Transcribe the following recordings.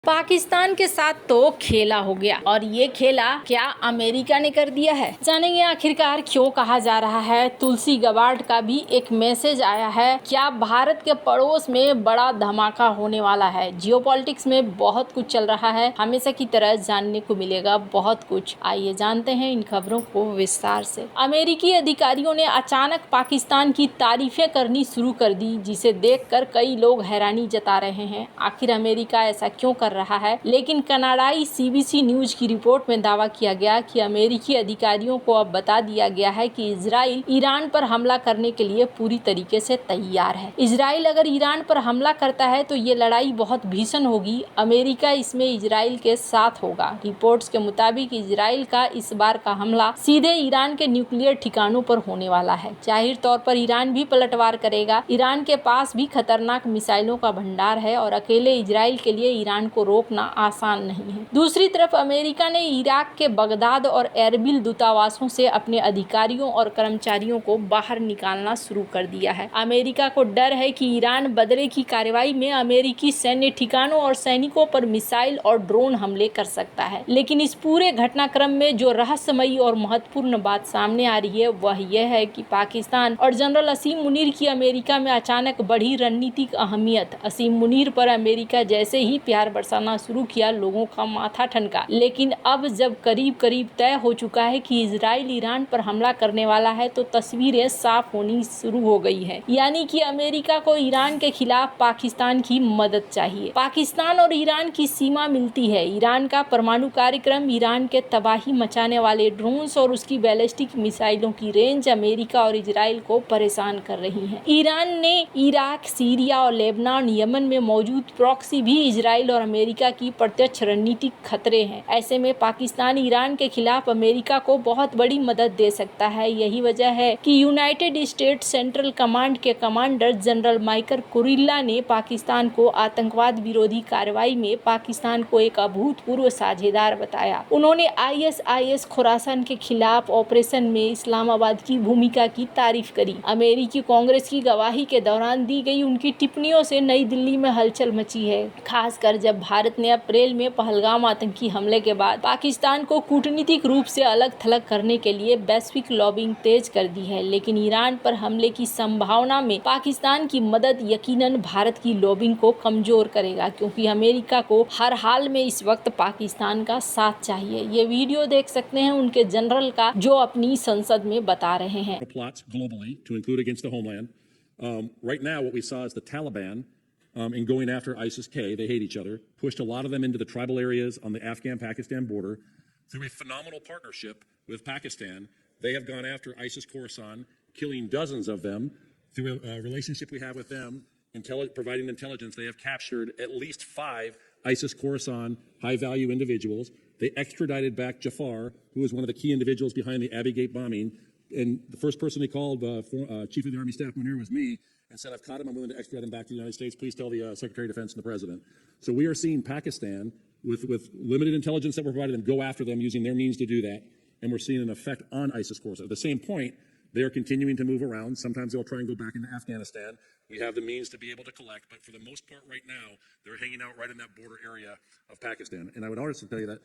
पाकिस्तान के साथ तो खेला हो गया और ये खेला क्या अमेरिका ने कर दिया है। जानेंगे आखिरकार क्यों कहा जा रहा है। तुलसी गबार्ड का भी एक मैसेज आया है। क्या भारत के पड़ोस में बड़ा धमाका होने वाला है। जियोपॉलिटिक्स में बहुत कुछ चल रहा है। हमेशा की तरह जानने को मिलेगा बहुत कुछ। आइए जानते हैं इन खबरों को विस्तार से। अमेरिकी अधिकारियों ने अचानक पाकिस्तान की तारीफें करनी शुरू कर दी, जिसे देखकर कई लोग हैरानी जता रहे हैं। आखिर अमेरिका ऐसा क्यों कर रहा है। लेकिन कनाडाई सीबीसी न्यूज की रिपोर्ट में दावा किया गया कि अमेरिकी अधिकारियों को अब बता दिया गया है कि इजराइल ईरान पर हमला करने के लिए पूरी तरीके से तैयार है। इजराइल अगर ईरान पर हमला करता है तो ये लड़ाई बहुत भीषण होगी। अमेरिका इसमें इजराइल के साथ होगा। रिपोर्ट्स के मुताबिक इजराइल का इस बार का हमला सीधे ईरान के न्यूक्लियर ठिकानों पर होने वाला है। जाहिर तौर पर ईरान भी पलटवार करेगा। ईरान के पास भी खतरनाक मिसाइलों का भंडार है और अकेले इजराइल के लिए ईरान को रोकना आसान नहीं है। दूसरी तरफ अमेरिका ने इराक के बगदाद और एरबिल दूतावासों से अपने अधिकारियों और कर्मचारियों को बाहर निकालना शुरू कर दिया है। अमेरिका को डर है कि ईरान बदले की कार्रवाई में अमेरिकी सैन्य ठिकानों और सैनिकों पर मिसाइल और ड्रोन हमले कर सकता है। लेकिन इस पूरे घटनाक्रम में जो रहस्यमयी और महत्वपूर्ण बात सामने आ रही है वह यह है कि पाकिस्तान और जनरल असीम मुनीर की अमेरिका में अचानक बढ़ी रणनीतिक अहमियत। असीम मुनीर पर अमेरिका जैसे ही प्यार बरसाना शुरू किया, लोगों का माथा ठनका। लेकिन अब जब करीब करीब तय हो चुका है कि इजराइल ईरान पर हमला करने वाला है तो तस्वीरें साफ होनी शुरू हो गई है। यानी कि अमेरिका को ईरान के खिलाफ पाकिस्तान की मदद चाहिए। पाकिस्तान और ईरान की सीमा मिलती है। ईरान का परमाणु कार्यक्रम, ईरान के तबाही मचाने वाले ड्रोन्स और उसकी बैलिस्टिक मिसाइलों की रेंज अमेरिका और इजराइल को परेशान कर रही है। ईरान ने इराक, सीरिया और लेबनान, यमन में मौजूद प्रॉक्सी भी इजराइल और अमेरिका की प्रत्यक्ष रणनीतिक खतरे हैं। ऐसे में पाकिस्तान ईरान के खिलाफ अमेरिका को बहुत बड़ी मदद दे सकता है। यही वजह है कि यूनाइटेड स्टेट्स सेंट्रल कमांड के कमांडर जनरल माइकल कुरिल्ला ने पाकिस्तान को आतंकवाद विरोधी कार्रवाई में पाकिस्तान को एक अभूतपूर्व साझेदार बताया। उन्होंने ISIS खुरासान के खिलाफ ऑपरेशन में इस्लामाबाद की भूमिका की तारीफ करी। अमेरिकी कांग्रेस की गवाही के दौरान दी गई उनकी टिप्पणियों से नई दिल्ली में हलचल मची है, खासकर जब भारत ने अप्रैल में पहलगाम आतंकी हमले के बाद पाकिस्तान को कूटनीतिक रूप से अलग थलग करने के लिए वैश्विक लॉबिंग तेज कर दी है। लेकिन ईरान पर हमले की संभावना में पाकिस्तान की मदद यकीनन भारत की लॉबिंग को कमजोर करेगा, क्योंकि अमेरिका को हर हाल में इस वक्त पाकिस्तान का साथ चाहिए। ये वीडियो देख सकते हैं उनके जनरल का, जो अपनी संसद में बता रहे हैं। Right now, what we saw is the Taliban, in going after ISIS-K, they hate each other, pushed a lot of them into the tribal areas on the Afghan-Pakistan border. Through a phenomenal partnership with Pakistan, they have gone after ISIS-Khorasan, killing dozens of them. Through a relationship we have with them, providing intelligence, they have captured at least 5 ISIS-Khorasan high-value individuals. They extradited back Jafar, who was one of the key individuals behind the Abbey Gate bombing. And the first person they called, Chief of the Army Staff Munir, was me, and said, I've caught him, I'm willing to extradite him back to the United States. Please tell the Secretary of Defense and the President. So we are seeing Pakistan, with limited intelligence that we're providing them, go after them using their means to do that. And we're seeing an effect on ISIS-Khorasan. At the same point, they are continuing to move around. Sometimes they'll try and go back into Afghanistan. We have the means to be able to collect, but for the most part right now, they're hanging out right in that border area of Pakistan. And I would also tell you that,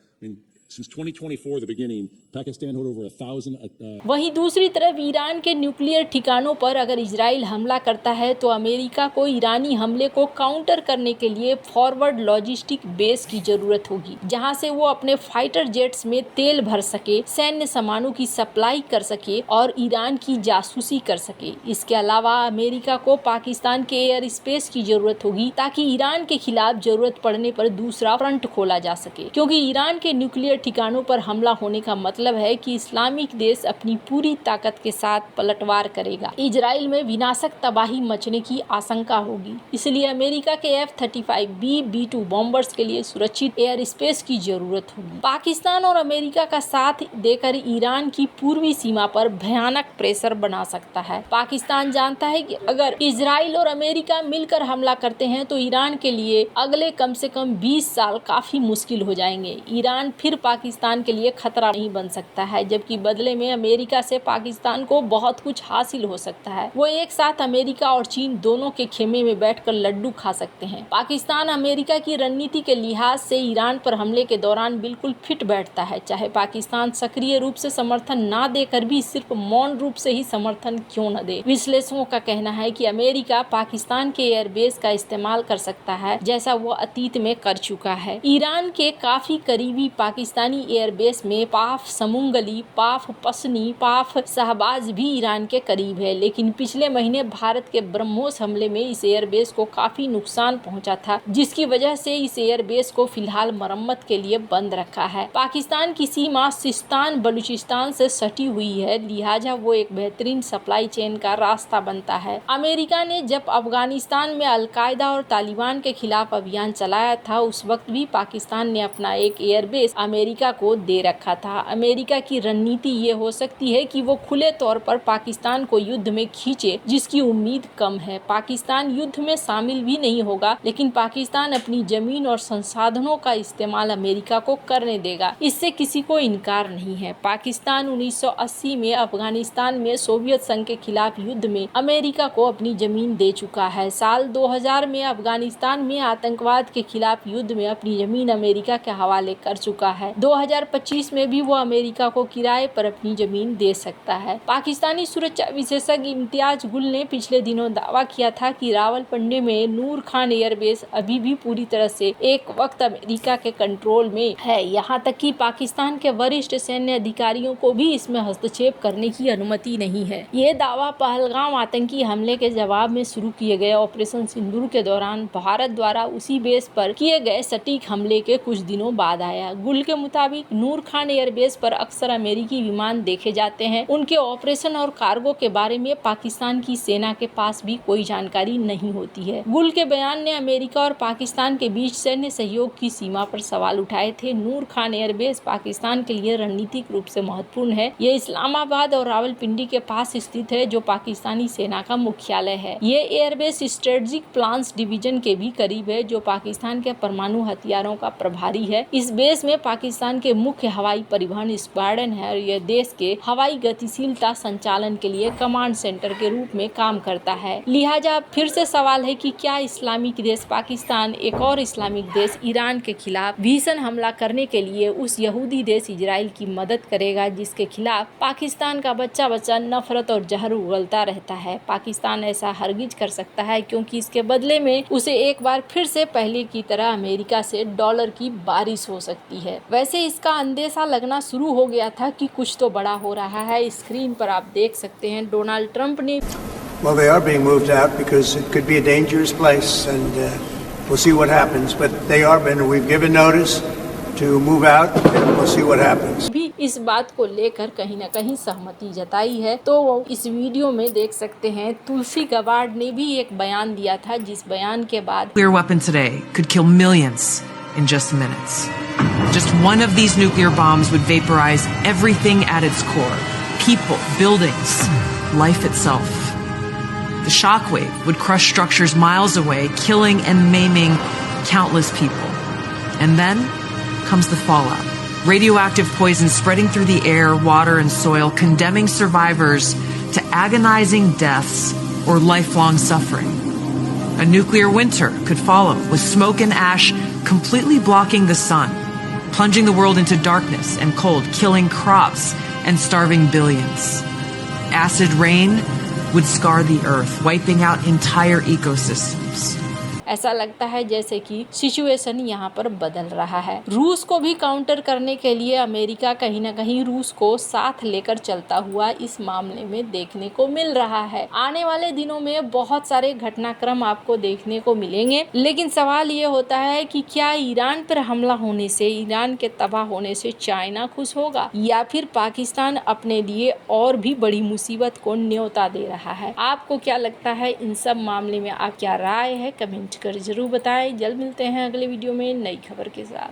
since 2024, the beginning, Pakistan had over 1,000. वहीं दूसरी तरफ Iran के nuclear ठिकानों पर अगर Israel हमला करता है तो अमेरिका को ईरानी हमले को काउंटर करने के लिए फॉरवर्ड लॉजिस्टिक बेस की जरूरत होगी, जहां से वो अपने फाइटर जेट्स में तेल भर सके, सैन्य सामानों की सप्लाई कर सके और ईरान की जासूसी कर सके। इसके अलावा अमेरिका को पाकिस्तान के एयर स्पेस की जरूरत होगी, ताकि ईरान के खिलाफ जरूरत पड़ने पर दूसरा फ्रंट खोला जा सके, क्योंकि ईरान के न्यूक्लियर ठिकानों पर हमला होने का मतलब है कि इस्लामिक देश अपनी पूरी ताकत के साथ पलटवार करेगा। इजराइल में विनाशक तबाही मचने की आशंका होगी। इसलिए अमेरिका के F-35B, B-2 बॉम्बर्स के लिए सुरक्षित एयर स्पेस की जरूरत होगी। पाकिस्तान और अमेरिका का साथ देकर ईरान की पूर्वी सीमा पर भयानक प्रेशर बना सकता है। पाकिस्तान जानता है कि अगर इजराइल इसराइल और अमेरिका मिलकर हमला करते हैं तो ईरान के लिए अगले कम से कम 20 साल काफी मुश्किल हो जाएंगे। ईरान फिर पाकिस्तान के लिए खतरा नहीं बन सकता है, जबकि बदले में अमेरिका से पाकिस्तान को बहुत कुछ हासिल हो सकता है। वो एक साथ अमेरिका और चीन दोनों के खेमे में बैठकर लड्डू खा सकते हैं। पाकिस्तान अमेरिका की रणनीति के लिहाज से ईरान पर हमले के दौरान बिल्कुल फिट बैठता है, चाहे पाकिस्तान सक्रिय रूप से समर्थन ना देकर भी सिर्फ मौन रूप से ही समर्थन क्यों न दे। विश्लेषकों का कहना है कि अमेरिका पाकिस्तान के एयरबेस का इस्तेमाल कर सकता है, जैसा वो अतीत में कर चुका है। ईरान के काफी करीबी पाकिस्तानी एयरबेस में पाफ समुंगली, पाफ पसनी, पाफ शहबाज भी ईरान के करीब है, लेकिन पिछले महीने भारत के ब्रह्मोस हमले में इस एयरबेस को काफी नुकसान पहुंचा था, जिसकी वजह से इस एयरबेस को फिलहाल मरम्मत के लिए बंद रखा है। पाकिस्तान की सीमा सिस्तान बलूचिस्तान से सटी हुई है, लिहाजा वो एक बेहतरीन सप्लाई चेन का रास्ता बनता है। अमेरिका ने जब अफगानिस्तान में अलकायदा और तालिबान के खिलाफ अभियान चलाया था, उस वक्त भी पाकिस्तान ने अपना एक एयरबेस अमेरिका को दे रखा था। अमेरिका की रणनीति ये हो सकती है कि वो खुले तौर पर पाकिस्तान को युद्ध में खींचे, जिसकी उम्मीद कम है। पाकिस्तान युद्ध में शामिल भी नहीं होगा, लेकिन पाकिस्तान अपनी जमीन और संसाधनों का इस्तेमाल अमेरिका को करने देगा, इससे किसी को इनकार नहीं है। पाकिस्तान 1980 में अफगानिस्तान में सोवियत संघ के खिलाफ युद्ध में अमेरिका को अपनी जमीन दे चुका है। साल 2000 में अफगानिस्तान में आतंकवाद के खिलाफ युद्ध में अपनी जमीन अमेरिका के हवाले कर चुका है। 2025 में भी वो अमेरिका को किराए पर अपनी जमीन दे सकता है। पाकिस्तानी सुरक्षा विशेषज्ञ इम्तियाज गुल ने पिछले दिनों दावा किया था कि रावलपिंडी में नूर खान एयरबेस अभी भी पूरी तरह से एक वक्त अमेरिका के कंट्रोल में है। यहाँ तक कि पाकिस्तान के वरिष्ठ सैन्य अधिकारियों को भी इसमें हस्तक्षेप करने की अनुमति नहीं है। ये दावा पहलगाम आतंकी हमले के जवाब में शुरू किए गए ऑपरेशन सिंदूर के दौरान भारत द्वारा उसी बेस पर किए गए सटीक हमले के कुछ दिनों बाद आया। गुल के मुताबिक नूर खान एयरबेस पर अक्सर अमेरिकी विमान देखे जाते हैं। उनके ऑपरेशन और कार्गो के बारे में पाकिस्तान की सेना के पास भी कोई जानकारी नहीं होती है। गुल के बयान ने अमेरिका और पाकिस्तान के बीच सैन्य सहयोग की सीमा पर सवाल उठाए थे। नूर खान एयरबेस पाकिस्तान के लिए रणनीतिक रूप से महत्वपूर्ण है। ये इस्लामाबाद और रावलपिंडी के पास स्थित है, जो पाकिस्तानी सेना का मुख्यालय है। ये एयरबेस स्ट्रेटेजिक प्लान्स डिवीजन के भी करीब है, जो पाकिस्तान के परमाणु हथियारों का प्रभारी है। इस बेस में पाकिस्तान के मुख्य हवाई परिवहन स्क्वाड्रन है और यह देश के हवाई गतिशीलता संचालन के लिए कमांड सेंटर के रूप में काम करता है। लिहाजा फिर से सवाल है कि क्या इस्लामिक देश पाकिस्तान एक और इस्लामिक देश ईरान के खिलाफ भीषण हमला करने के लिए उस यहूदी देश इजराइल की मदद करेगा, जिसके खिलाफ पाकिस्तान का बच्चा बच्चा नफरत और जहर उगलता रहता है। पाकिस्तान ऐसा हरगिज कर सकता है, क्योंकि इसके बदले में उसे एक बार फिर से पहले की तरह अमेरिका से डॉलर की बारिश हो सकती है। वैसे इसका अंदेशा लगना शुरू हो गया था कि कुछ तो बड़ा हो रहा है। स्क्रीन पर आप देख सकते हैं डोनाल्ड ट्रंप ने Well, they are being moved out because it could be a dangerous place, and we'll see what happens. But they are been. We've given notice to move out, and we'll see what happens. भी इस बात को लेकर कहीं न कहीं सहमति जताई है। तो इस वीडियो में देख सकते हैं तुलसी गबार्ड ने भी एक बयान दिया था, जिस बयान के बाद Nuclear weapon today could kill millions in just minutes. Just one of these nuclear bombs would vaporize everything at its core: people, buildings, life itself. The shockwave would crush structures miles away, killing and maiming countless people. And then comes the fallout. Radioactive poison spreading through the air, water, and soil, condemning survivors to agonizing deaths or lifelong suffering. A nuclear winter could follow, with smoke and ash completely blocking the sun, plunging the world into darkness and cold, killing crops and starving billions. Acid rain would scar the earth, wiping out entire ecosystems. ऐसा लगता है जैसे कि situation यहाँ पर बदल रहा है। रूस को भी काउंटर करने के लिए अमेरिका कहीं ना कहीं रूस को साथ लेकर चलता हुआ इस मामले में देखने को मिल रहा है। आने वाले दिनों में बहुत सारे घटनाक्रम आपको देखने को मिलेंगे, लेकिन सवाल ये होता है कि क्या ईरान पर हमला होने से, ईरान के तबाह होने से चाइना खुश होगा, या फिर पाकिस्तान अपने लिए और भी बड़ी मुसीबत को न्योता दे रहा है। आपको क्या लगता है इन सब मामले में? आप क्या राय है कमेंट कर जरूर बताएं। जल्द मिलते हैं अगले वीडियो में नई खबर के साथ।